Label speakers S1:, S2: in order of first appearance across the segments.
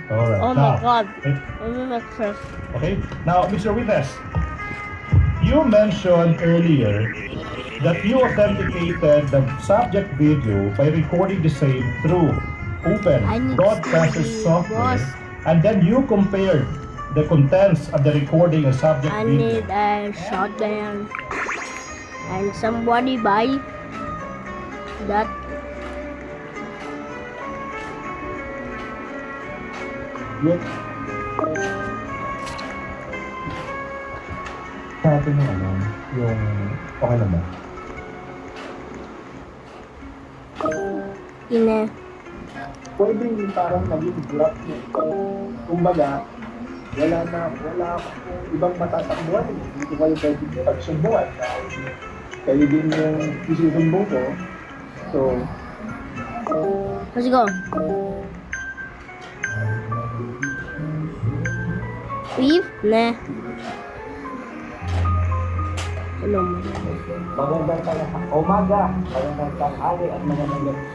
S1: Alright.
S2: Oh
S1: Now,
S2: my god.
S1: it-
S2: I'm access.
S1: okay. Now, Mr. Witness, you mentioned earlier that you authenticated the subject video by recording the same through Open
S2: I need
S1: Broadcaster
S2: speedy,
S1: software,
S2: boss.
S1: and then you compared the contents of the recording and subject
S2: I
S1: video.
S2: need a shotgun. And somebody buy that.
S1: Yep. Sa atin yung okay na ba?
S2: Ine.
S3: Pwede yung parang naging graph niya. Kumbaga, wala akong ibang matatakbuhan. Hindi ko kayo pwede pagsubuan. Kayo din yung isusumbong ko. So,
S2: Let's go. Leave? Nah. Hello.
S3: magandang umaga, magandang tanghali at magandang gabi.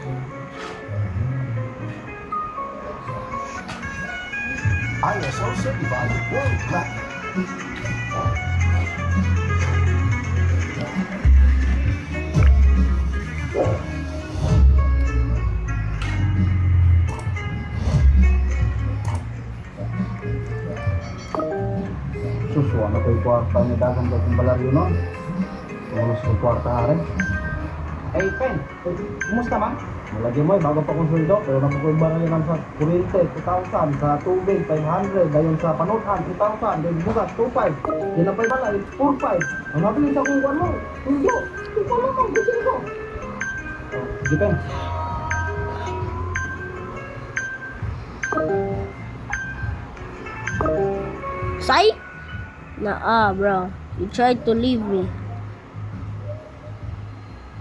S4: ISO certified world class.
S3: Susuwa na ko'y kwarta niya dagang batong balaryo nun. Tulos ko'y kwarta rin. Hey, Pen, kumusta man? Malagyan mo bago pa kong sweldo, pero napukoy ba na sa kuryente, 2,000, sa tubig, 500, dayon sa panutan, 2,000, dayon bugas, 2,500, yun na pa yung 4,500. Ang mabilis akong kuwan mo, sweldo, ikaw naman, gusto ko. Sige, Pen.
S2: Sai? Nah, bro. You tried to leave me.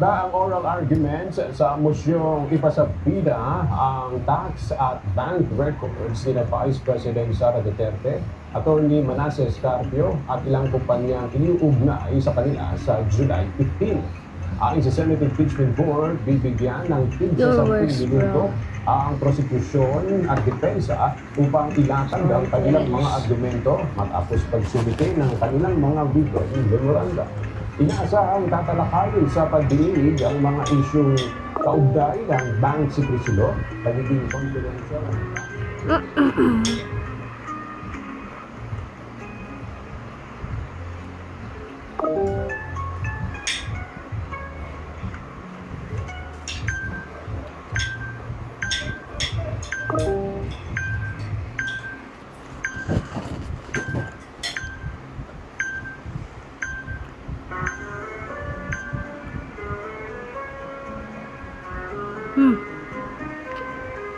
S4: Na ang oral arguments sa mosyong ipasabida ang tax at bank records ni Vice President Sara Duterte, Attorney Manasseh Carpio at ilang kumpanyang iniuugnay sa kanila sa July 15. Ayon sa Senate Impeachment Board, bibigyan ng
S2: Your
S4: 10
S2: worst,
S4: minuto
S2: bro.
S4: ang prosekusyon at depensa upang ilatag ang kanilang mga argumento matapos pagsumite ng kanilang mga written memoranda. Inaasahang tatalakayin sa pagdinig ang mga isyong kaugnay ng bank secrecy law, pagiging confidential.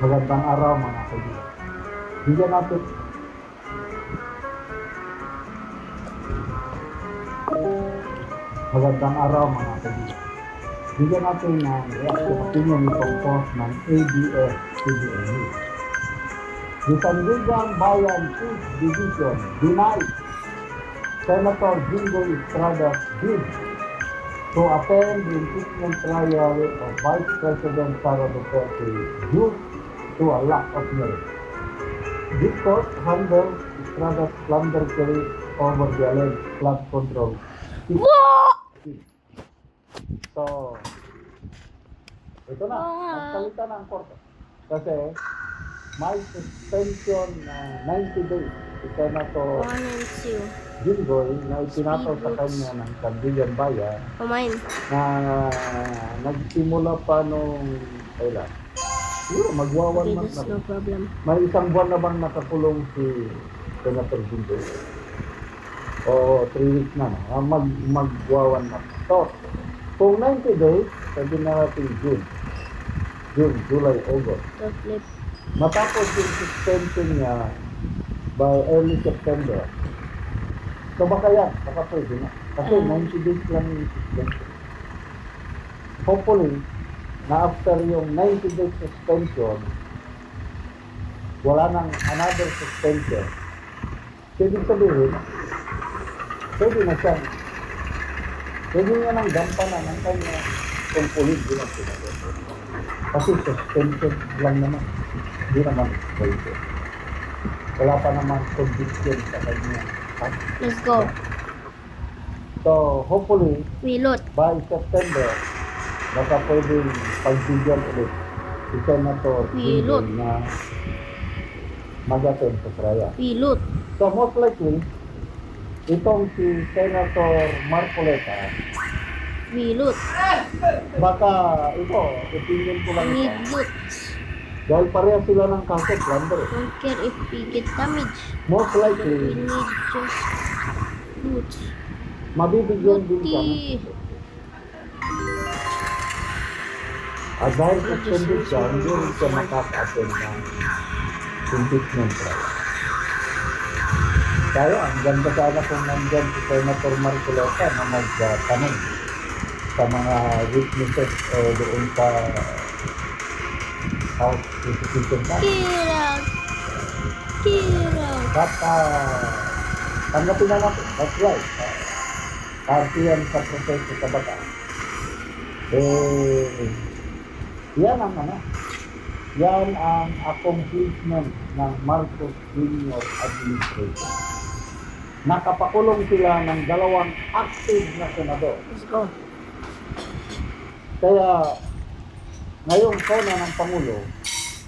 S3: Magandang araw mga kaibigan. Bigyan natin Magandang araw mga kaibigan. Bigyan natin ng reaction opinion itong post ng ABS-CBN News. The Sandigan Bayan 5th Division denied Senator Jingo Estrada's bid to attend the impeachment trial of Vice President Sara Duterte due to a lack of merit. This court handled Estrada's plunder case over the alleged flood control. So, ito na, nagsalita na ang korte. Kasi may suspension na 90 days si Senator
S2: 1 and 2.
S3: Jinggoy na itinataw sa kanya ng Sandigan Bayan
S2: Oh, mine.
S3: na nagsimula pa nung kailan? Magwawan
S2: Okay,
S3: month
S2: that's
S3: na.
S2: no problem.
S3: May isang buwan na bang nakakulong si Senator Jinggoy? O 3 weeks na, no? Magwawan month. So, kung 90 days, sabi na natin June, July, August.
S2: The flip.
S3: Matapos yung suspension niya by early September. So baka yan, baka pwede na. Kasi 90 days lang yung suspension. Hopefully, na after yung 90 days suspension, wala nang another suspension. Pwede sabihin, pwede na siya. Pwede niya nang gampanan ng kanya tungkulin bilang senador. Kasi suspension lang naman. Hindi naman pwede. wala pa naman conviction sa kanya.
S2: Let's go.
S3: So, hopefully,
S2: Wilot.
S3: by September, baka pwedeng pagbigyan ulit si Senator
S2: Wilot.
S3: Jinggoy na mag-attend sa trial.
S2: Wilot.
S3: So, most likely, itong si Senator Marcoleta,
S2: Wilot.
S3: baka ito, opinion ko lang
S2: Need
S3: ito,
S2: loot.
S3: dahil pareha sila ng kaso, plunder.
S2: Don't care if we get damage.
S3: Most
S2: We
S3: likely,
S2: need just loot.
S3: mabibigyan din siya.
S2: Looty.
S3: At dahil suspended siya, hindi rin siya makaka-attend ng impeachment trial. Kaya, ang ganda sana kung nandyan si Senator Marcoleta na magtanong sa mga witnesses o doon sa House Institution Tax.
S2: Get out. Get out.
S3: At tanggapin na natin, that's right. Parte yan sa proseso sa batas. Yan ang yan ang accomplishment ng Marcos Jr. administration. Nakapakulong sila ng 2 active na senador.
S2: Let's go.
S3: Kaya ngayong kona ng Pangulo,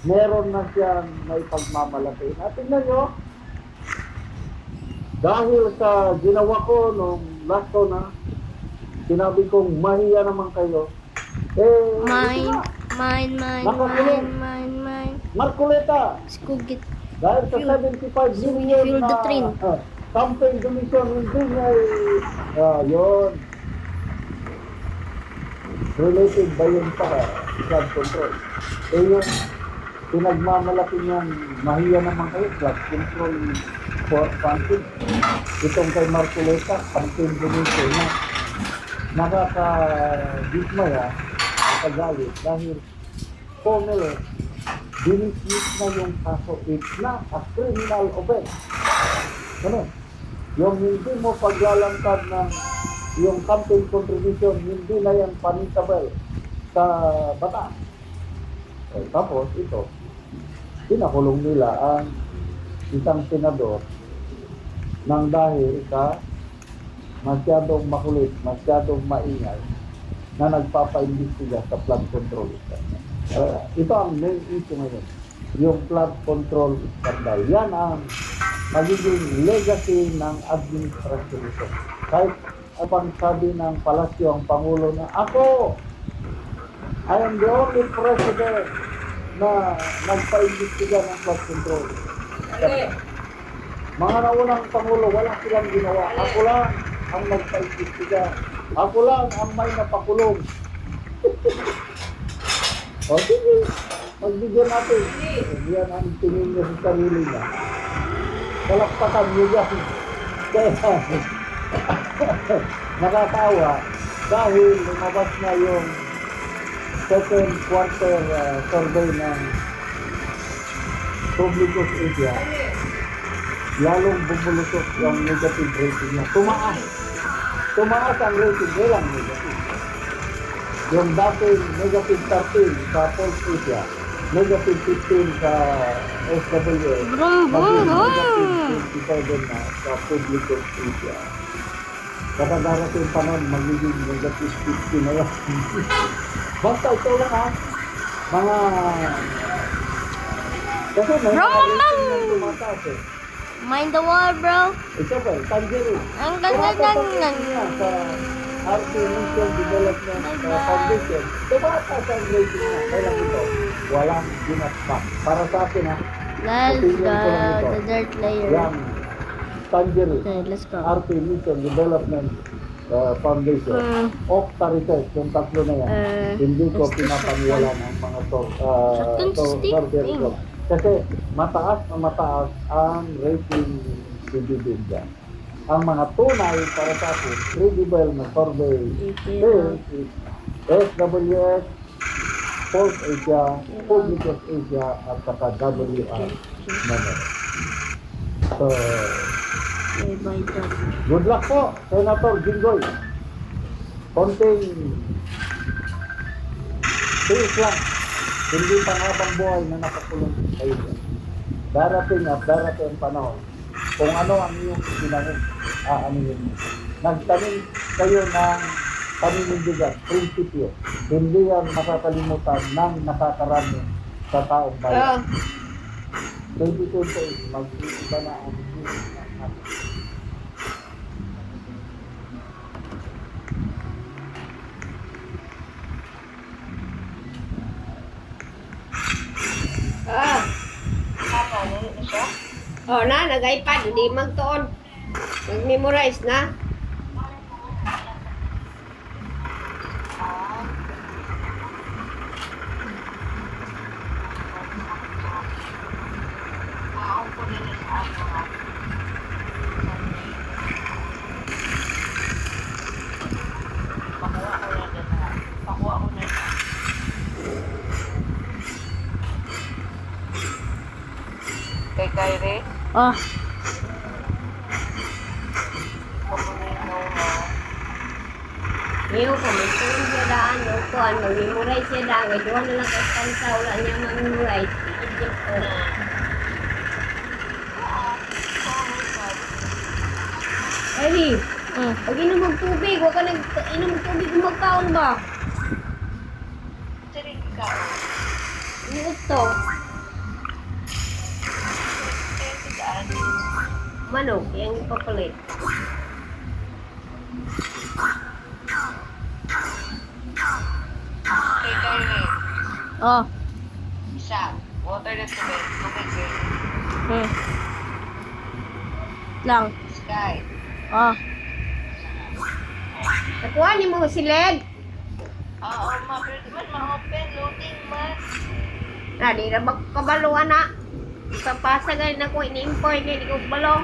S3: meron na siyang may pagmamalaki. At tingnan nyo, dahil sa ginawa ko nung last na, sinabi kong mahiya naman kayo,
S2: Mine.
S3: Marcoleta,
S2: Let's go get
S3: dahil sa
S2: Fuel.
S3: 75
S2: So we
S3: million
S2: fuel the train.
S3: campaign donation, hindi niya yun. Related ba yun sa flood control? Yung pinagmamalaki niyang mahiya naman kayo, flood control for funding. Itong kay Marcoleta, campaign donation na nakaka-dismaya, nakagalit dahil formula, dinismiss na yung kaso. It's not a criminal offense. Ano? Yung hindi mo paglalangkad ng yung campaign contribution, hindi na yan punishable sa batas. Tapos ito, pinakulong nila ang isang senador nang dahil sa masyadong makulit, masyadong maingay na nagpapaimbestiga sa flood control. Ito ang main issue ngayon, yung flood control scandal. Yan ang magiging legacy ng administrasyon ito. Kahit apang sabi ng palasyo ang Pangulo na ako, I am the only president na nagpaimbestiga ng flood control. Mga naunang Pangulo, wala silang ginawa. Ako lang ang nagpaimbestiga. Ako lang ang may napakulong. O sige, magbigyan natin. Yan ang tingin niya sa sarili niya. Kalakpakan niyo yan. Kaya, nakatawa dahil lumabas na yung second quarter survey ng Publicos Asia, lalong bumulusok yung negative rating niya. Tumaas ang rating, walang negative. Yung dating negative 13 sa Pulse Asia, negative 15 sa SWS,
S2: Brum, brum,
S3: maging
S2: brum.
S3: negative 27 na sa Publicos Asia. Kapag darating pa nun, magiging negative 50 na yan. Basta ito lang ha, mga... Kasi may mga
S2: Brum,
S3: rating
S2: brum.
S3: na tumataas eh.
S2: Mind the wall, bro.
S3: Ito ba, tangerine.
S2: Ang ganda
S3: Tumataas
S2: ng
S3: sa RT Mission Development Foundation. Tumataas ang rating na. Kaya ito, walang ginaspak. Para sa akin ha,
S2: Let's
S3: opinion ko lang
S2: go.
S3: ito.
S2: The dirt layer.
S3: Yung tangerine.
S2: Okay, let's go.
S3: RT Mission Development Foundation. Octa Research, yung tatlo na yan. Hindi ko
S2: what's this
S3: pinapaniwala ng mga
S2: Shotgun stick?
S3: survey ko. Kasi mataas na mataas ang rating dividend. Ang mga tunay para sa akin, credible na survey is SWS, Pulse Asia, Publicos Asia, at saka WR naman. So,
S2: Okay, by that.
S3: good luck po, Senator Jinggoy. Konting tiis lang. Hindi pang habang buhay na nakakulong kayo dyan. darating at darating ang panahon kung ano ang iyong tinanim, ano yun. Nagtanim kayo ng paninindigan, prinsipyo. Hindi yan makakalimutan ng nakakarami sa taong bayan. 2028, mag-iiba na ang natin.
S2: Ah. Oh, na, nag-iPad, hindi magtuon. Nag-memorize na.
S5: Kay Kyrie,
S2: Oh, Iyo ko, may tuon siya daan, o kuhan, mag-memorize siya daan, kaya doon na lang kastansa, wala niya mag-memorize. Idiot ko. Eddie, pag inom ng tubig, huwag ka nag-inom ng tubig kung magkaon ba?
S5: sinig ka.
S2: Ano to? Manok, yung ipapalit.
S5: Kay Kyrie,
S2: Oh,
S5: isa, water na tubig, tubig eh.
S2: lang.
S5: Sky,
S2: Oh. Nakuha niyo mo si Leg?
S5: oo ma, pero di man ma-open, loading man.
S2: Na, di na magkabaluan na. Ipapasa ganyan ako, ini-import niya, di ko balo.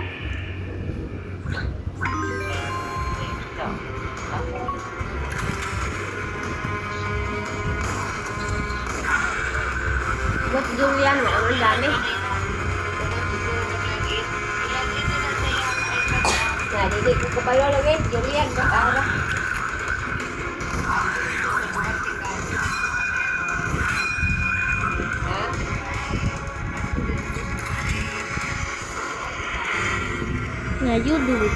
S5: Ito, ako.
S2: Buat Julian, wala ang dami. Na, di ko kabalo lagi. Julian, bakara. Na, you do it.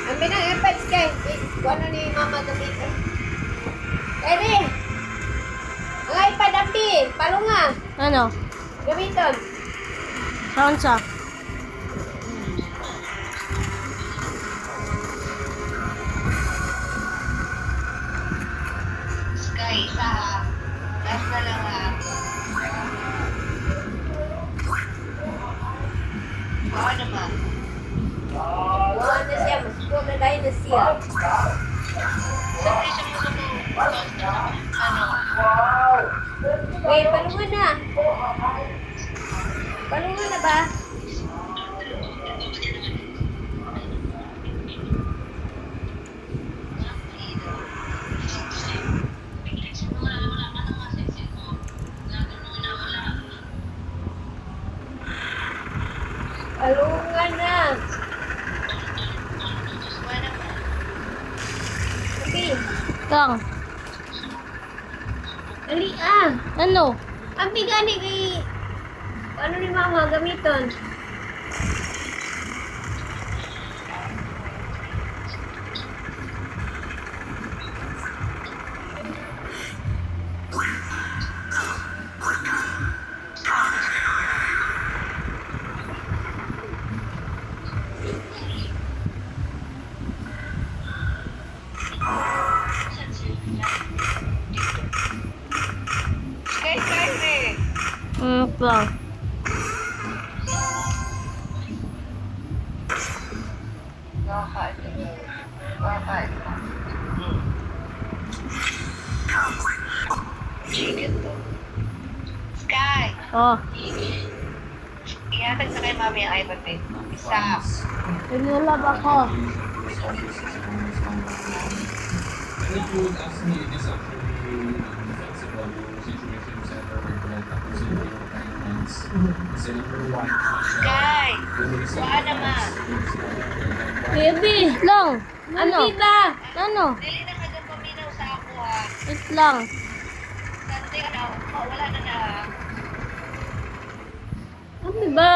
S2: Ang binang efforts kay, kung ano ni Mama gamitin. Eri! Ang iPad ambi! Palunga! Ano? Gamiton. Saan sa?
S5: Sky, isa ha. Last na lang ha. Oo naman.
S2: Wala na siya. Mas po na dahil na siya.
S5: Sabi siya mo sa ano,
S2: Wait, palunga na. Palunga na ba? Palunga na. Okay. Kang. Ali ah. Ano? Ang bigani kay ano ni Mama gamiton?
S5: Sky, Kyrie.
S2: Kang.
S5: Bakit? Bakit? Chicken to. Sky,
S2: Oh.
S5: ihatag sa kay mami ang iPad din. Isa.
S2: Nagulab ako.
S6: If you would ask me, it is actually flexible situation center where correct tapos yung requirements. Kasi number one,
S5: Sky, kuha naman.
S2: Baby, lang. Ano? Ba? Ano?
S5: Dili na ka dyan paminaw sa ako ha.
S2: Wait lang.
S5: Sunday ano, wala na na.
S2: Ano ba?